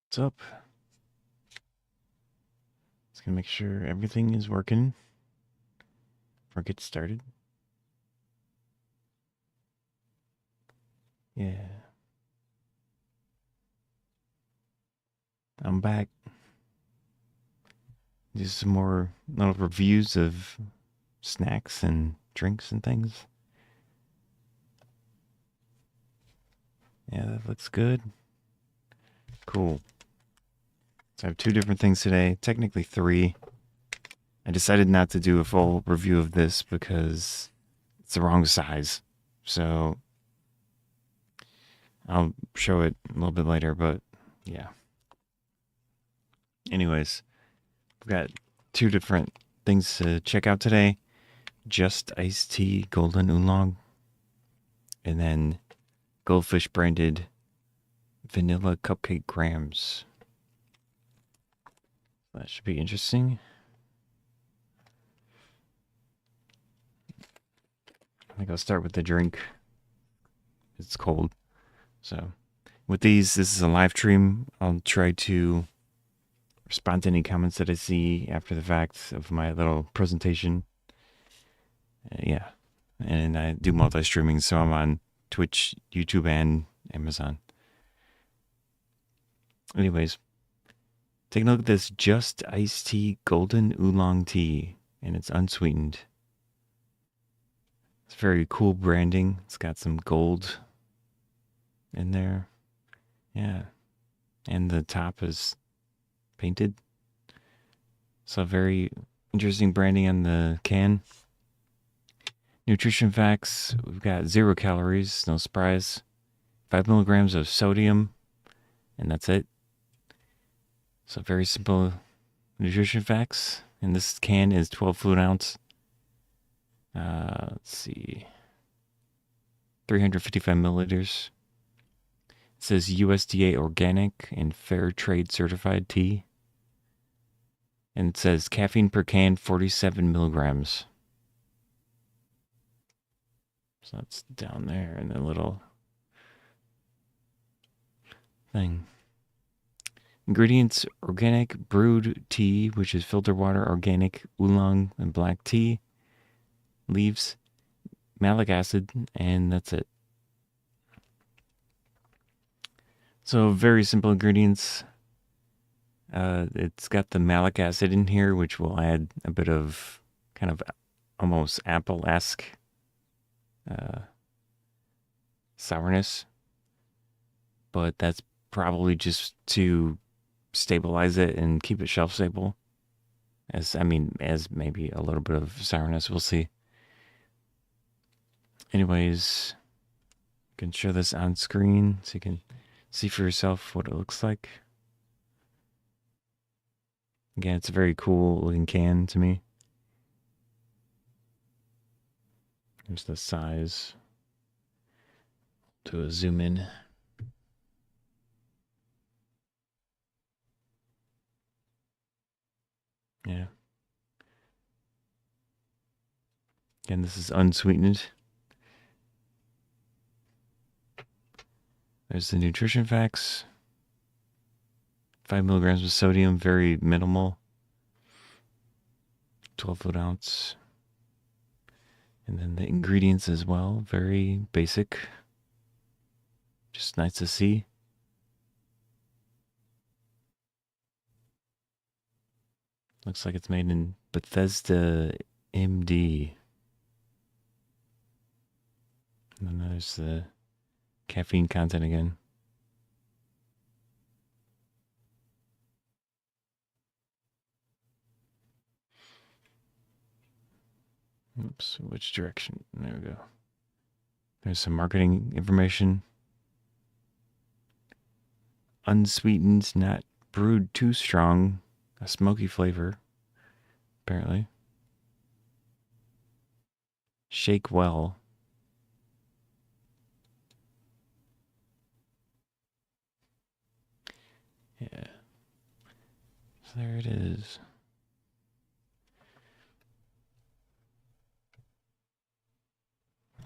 What's up? Just gonna make sure everything is working before I get started. Yeah. I'm back. Just some more little reviews of snacks and drinks and things. Yeah, that looks good. Cool. So I have two different things today, technically three. I decided not to do a full review of this because it's the wrong size. So I'll show it a little bit later, but yeah. Anyways, we've got two different things to check out today. Just iced tea, golden oolong, and then Goldfish branded vanilla cupcake grams. That should be interesting. I think I'll start with the drink. It's cold. So, with these, this is a live stream. I'll try to respond to any comments that I see after the fact of my little presentation. Yeah. And I do multi streaming, so I'm on Twitch, YouTube, and Amazon. Anyways, take a look at this Just Iced Tea Golden Oolong Tea, and it's unsweetened. It's very cool branding. It's got some gold in there. Yeah. And the top is painted. So very interesting branding on the can. Nutrition facts, we've got 0 calories, no surprise. 5 milligrams of sodium, and that's it. So very simple nutrition facts. And this can is 12 fluid ounce. Let's see. 355 milliliters. It says USDA organic and fair trade certified tea. And it says caffeine per can, 47 milligrams. So that's down there in the little thing. Ingredients: organic brewed tea, which is filter water, organic oolong and black tea, leaves, malic acid, and that's it. So very simple ingredients. It's got the malic acid in here, which will add a bit of kind of almost apple-esque sourness. But that's probably just to stabilize it and keep it shelf stable. As maybe a little bit of sourness. We'll see. Anyways, you can show this on screen so you can see for yourself what it looks like. Again, it's a very cool looking can to me. Here's the size. Do a zoom in. Yeah. Again, this is unsweetened. There's the nutrition facts. 5 milligrams of sodium, very minimal. 12 fluid ounce. And then the ingredients as well, very basic. Just nice to see. Looks like it's made in Bethesda, MD. And then there's the caffeine content again. Oops, which direction? There we go. There's some marketing information. Unsweetened, not brewed too strong. A smoky flavor, apparently. Shake well. Yeah. So there it is.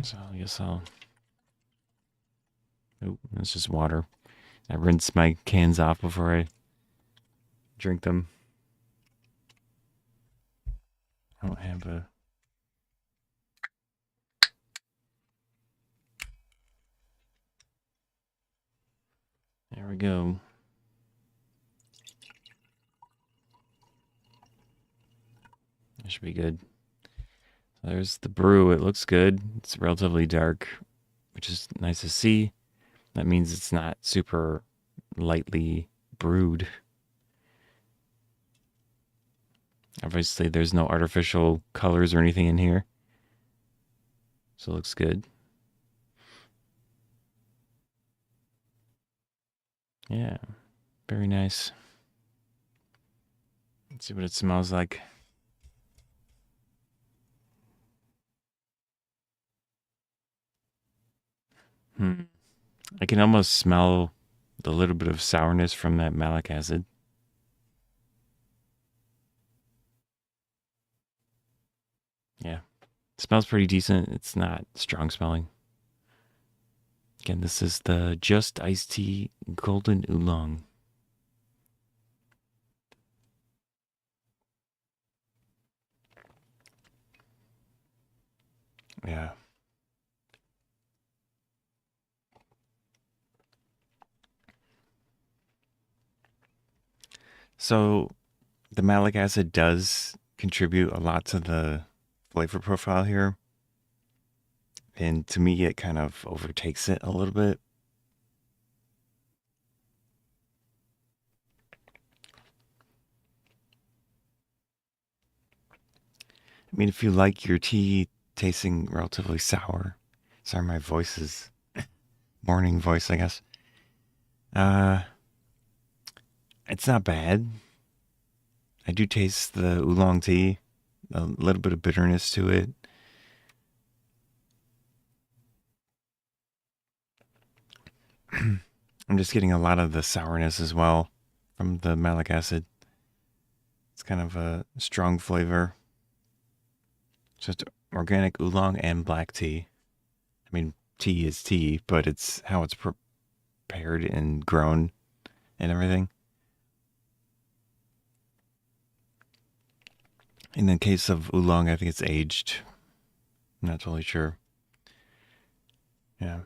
So I guess I'll... Oh, that's just water. I rinse my cans off before I drink them. I don't have a... There we go. That should be good. There's the brew. It looks good. It's relatively dark, which is nice to see. That means it's not super lightly brewed. Obviously, there's no artificial colors or anything in here. So it looks good. Yeah, very nice. Let's see what it smells like. I can almost smell the little bit of sourness from that malic acid. Yeah, it smells pretty decent. It's not strong smelling. Again, this is the Just Iced Tea Golden Oolong. Yeah. So the malic acid does contribute a lot to the flavor profile here. And to me, it kind of overtakes it a little bit. I mean, if you like your tea tasting relatively sour, sorry, my voice is morning voice, I guess. Uh, it's not bad. I do taste the oolong tea, a little bit of bitterness to it. I'm just getting a lot of the sourness as well from the malic acid. It's kind of a strong flavor. Just organic oolong and black tea. I mean, tea is tea, but it's how it's prepared and grown and everything. In the case of oolong, I think it's aged. I'm not totally sure. Yeah.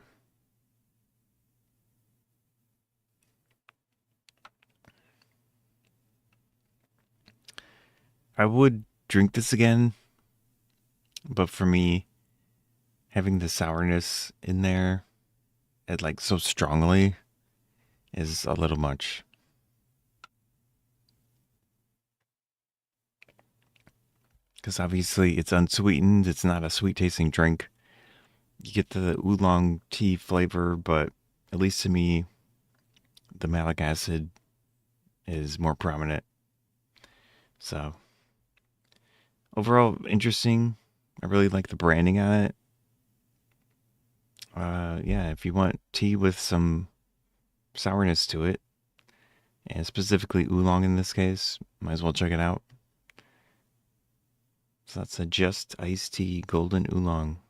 I would drink this again, but for me, having the sourness in there, it like so strongly, is a little much. Because obviously it's unsweetened, it's not a sweet tasting drink. You get the oolong tea flavor, but at least to me, the malic acid is more prominent. So, overall, interesting. I really like the branding on it. Yeah, if you want tea with some sourness to it, and specifically oolong in this case, might as well check it out. So that's a Just Iced Tea Golden Oolong.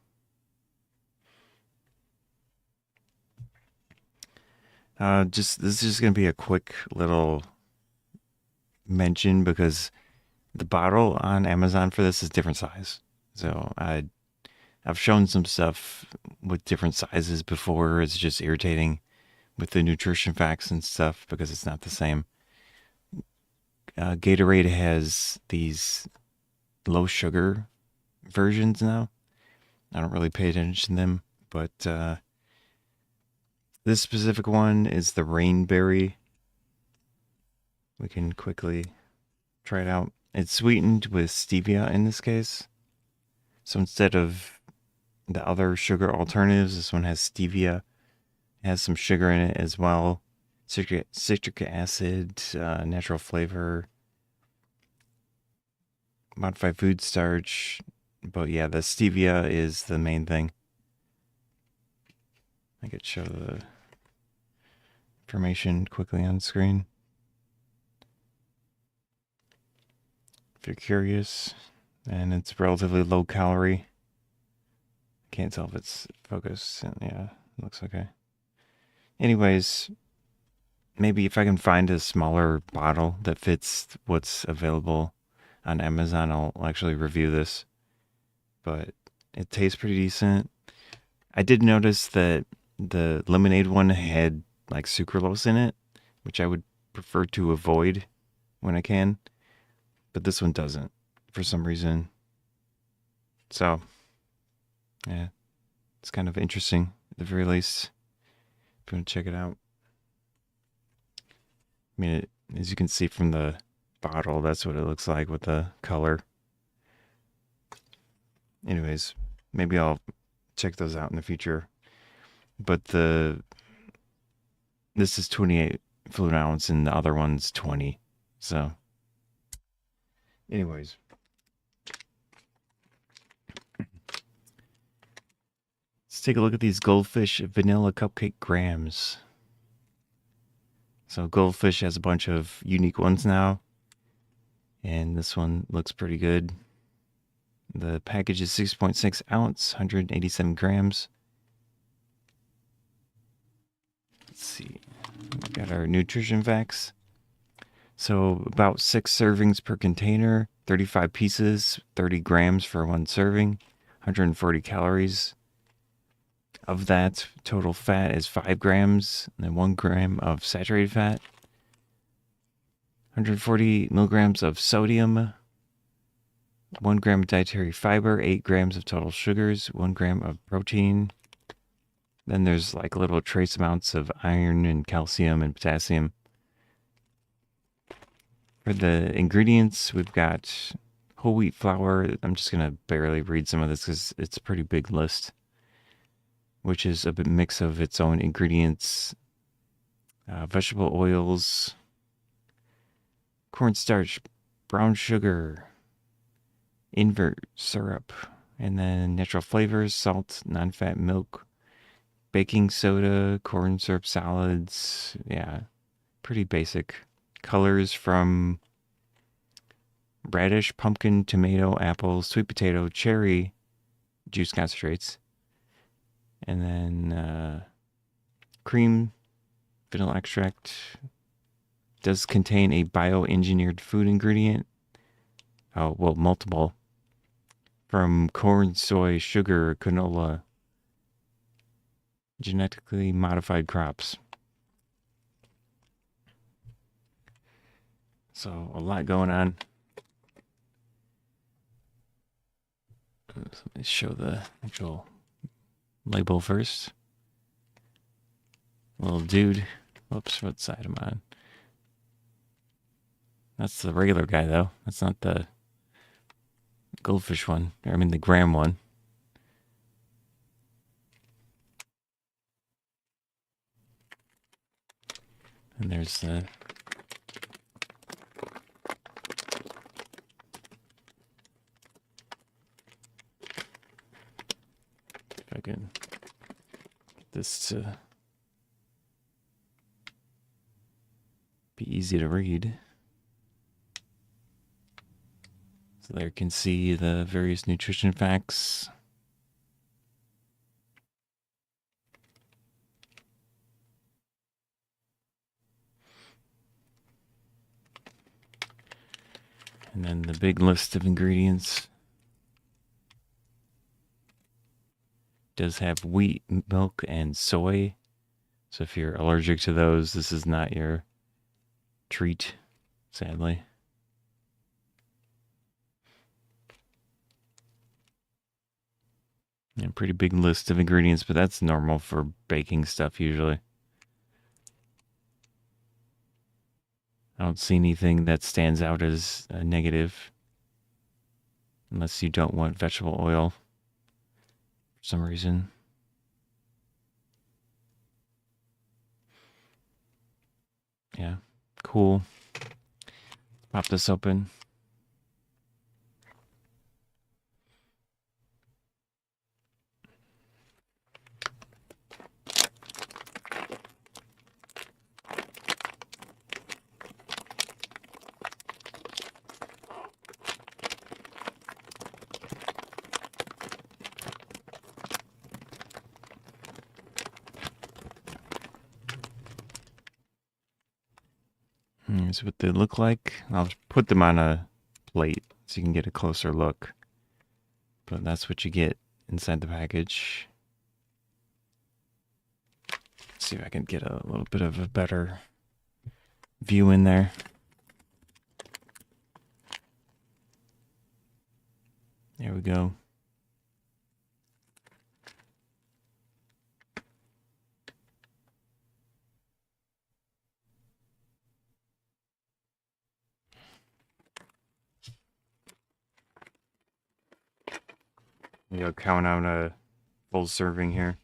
Just this is just gonna be a quick little mention because the bottle on Amazon for this is different size. So I've shown some stuff with different sizes before. It's just irritating with the nutrition facts and stuff because it's not the same. Gatorade has these low sugar versions now. I don't really pay attention to them, but this specific one is the rainberry. We can quickly try it out. It's sweetened with stevia in this case. So instead of the other sugar alternatives, this one has stevia. It has some sugar in it as well. Citric acid, natural flavor, modified food starch. But yeah, the stevia is the main thing. I could show the information quickly on screen if you're curious. And it's relatively low calorie. Can't tell if it's focused. Yeah, looks okay. Anyways, maybe if I can find a smaller bottle that fits what's available on Amazon, I'll actually review this. But it tastes pretty decent. I did notice that the lemonade one had like sucralose in it, which I would prefer to avoid when I can, but this one doesn't for some reason. So, yeah, it's kind of interesting at the very least. If you want to check it out. I mean, as you can see from the bottle, that's what it looks like with the color. Anyways, maybe I'll check those out in the future. But this is 28 fluid ounce and the other one's 20. So, anyways, let's take a look at these Goldfish vanilla cupcake grams. So Goldfish has a bunch of unique ones now, and this one looks pretty good. The package is 6.6 ounce, 187 grams. Let's see. We got our nutrition facts. So about 6 servings per container, 35 pieces, 30 grams for one serving, 140 calories. Of that, total fat is 5 grams, and then 1 gram of saturated fat, 140 milligrams of sodium, 1 gram of dietary fiber, 8 grams of total sugars, 1 gram of protein. Then there's like little trace amounts of iron and calcium and potassium. For the ingredients, we've got whole wheat flour. I'm just going to barely read some of this because it's a pretty big list, which is a mix of its own ingredients, vegetable oils, cornstarch, brown sugar, invert syrup, and then natural flavors, salt, non-fat milk, baking soda, corn syrup solids. Yeah, pretty basic. Colors from radish, pumpkin, tomato, apple, sweet potato, cherry, juice concentrates. And then cream, vanilla extract. Does contain a bioengineered food ingredient. Oh, well, multiple. From corn, soy, sugar, canola, genetically modified crops. So, a lot going on. Let me show the actual label first. Little dude. Whoops, what side am I on? That's the regular guy, though. That's not the Goldfish one. I mean, the gram one. And there's the if I can get this to be easy to read. So there you can see the various nutrition facts. And then the big list of ingredients. Does have wheat, milk, and soy. So if you're allergic to those, this is not your treat, sadly. Yeah, pretty big list of ingredients, but that's normal for baking stuff usually. I don't see anything that stands out as a negative, unless you don't want vegetable oil for some reason. Yeah, cool. Pop this open. Here's what they look like. I'll put them on a plate so you can get a closer look. But that's what you get inside the package. Let's see if I can get a little bit of a better view in there. There we go. You'll count out a full serving here.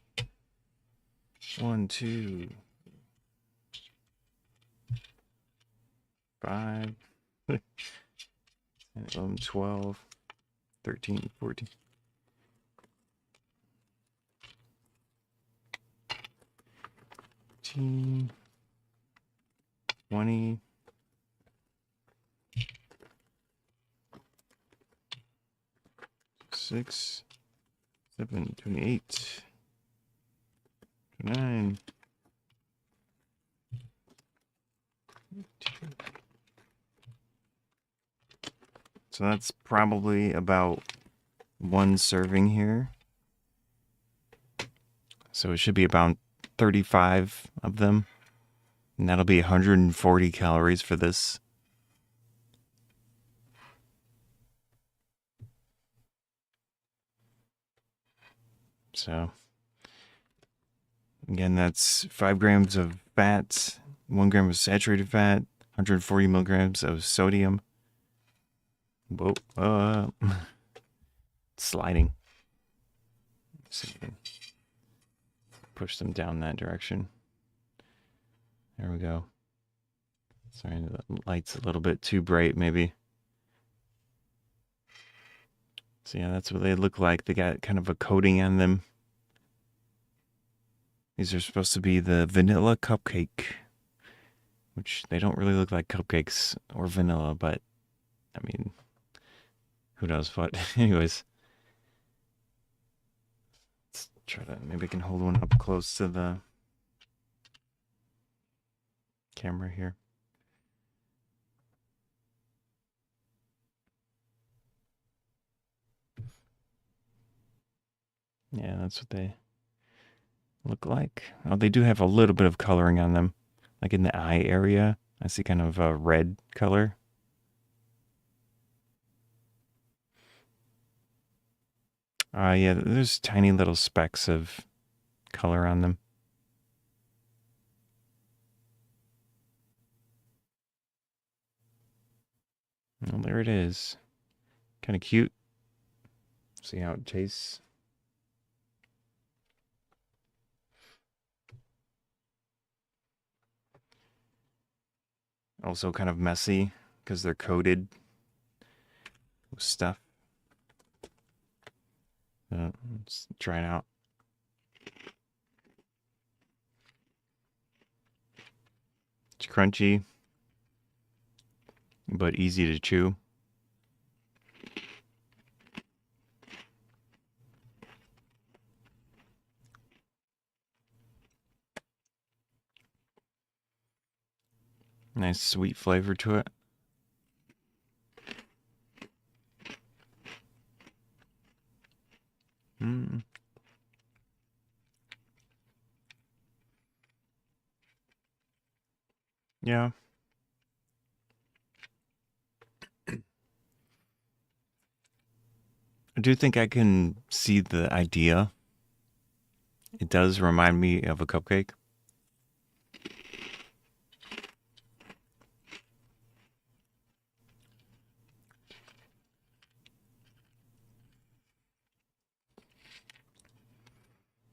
1, 2, 5, 11, 12, 13, 14. 15, 20, 6, 7, 28, 29. So that's probably about one serving here. So it should be about 35 of them. And that'll be 140 calories for this. So, again, that's 5 grams of fat, 1 gram of saturated fat, 140 milligrams of sodium. Whoa, sliding. Let's see if we can push them down that direction. There we go. Sorry, the light's a little bit too bright, maybe. So yeah, that's what they look like. They got kind of a coating on them. These are supposed to be the vanilla cupcake, which they don't really look like cupcakes or vanilla, but I mean, who knows what. Anyways, let's try to, maybe I can hold one up close to the camera here. Yeah, that's what they look like. Oh, they do have a little bit of coloring on them. Like in the eye area, I see kind of a red color. Yeah, there's tiny little specks of color on them. Well, there it is. Kind of cute. See how it tastes. Also kind of messy because they're coated with stuff. Let's try it out. It's crunchy, but easy to chew. Nice sweet flavor to it. Yeah. I do think I can see the idea. It does remind me of a cupcake.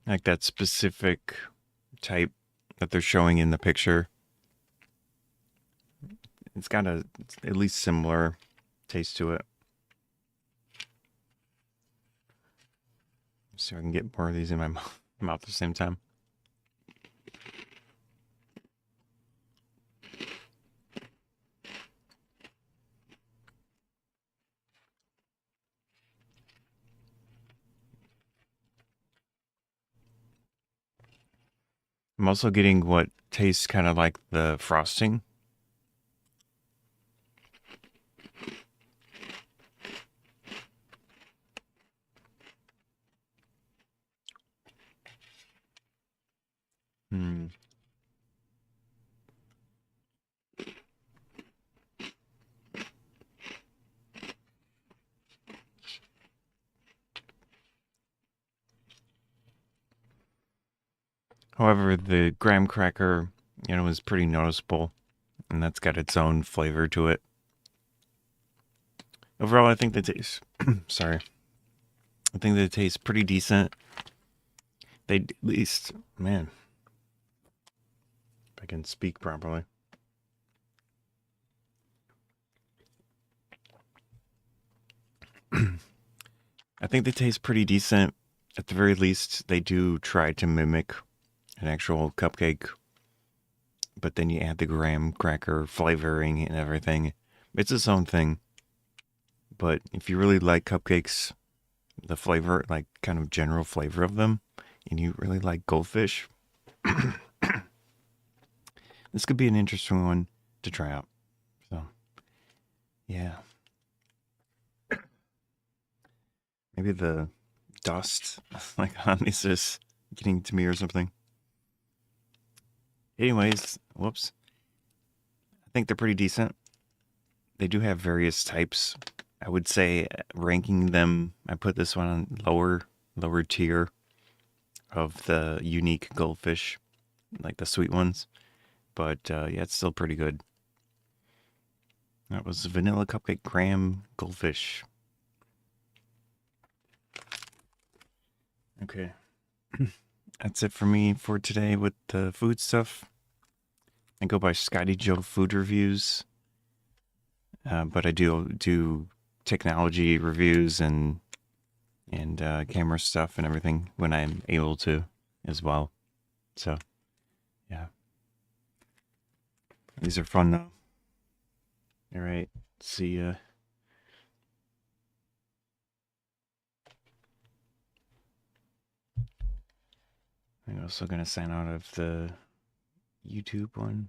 Like that specific type that they're showing in the picture. It's got a at least similar taste to it. See if I can get more of these in my mouth at the same time. I'm also getting what tastes kind of like the frosting. However, the graham cracker, is pretty noticeable, and that's got its own flavor to it. Overall, I think the taste. Sorry, I think the taste pretty decent. They at least, man, if I can speak properly. I think they taste pretty decent. At the very least, they do try to mimic an actual cupcake, but then you add the graham cracker flavoring and everything. It's its own thing. But if you really like cupcakes, the flavor, like kind of general flavor of them, and you really like goldfish, this could be an interesting one to try out. So, yeah. Maybe the dust, like on these, is getting to me or something. Anyways, whoops. I think they're pretty decent. They do have various types. I would say ranking them, I put this one on lower tier of the unique goldfish, like the sweet ones. But yeah, it's still pretty good. That was vanilla cupcake graham goldfish. Okay. That's it for me for today with the food stuff. I go by Scotty Joe Food Reviews, but I do technology reviews and camera stuff and everything when I'm able to as well. So, yeah. These are fun though. All right. See ya. I'm also going to sign out of the YouTube one.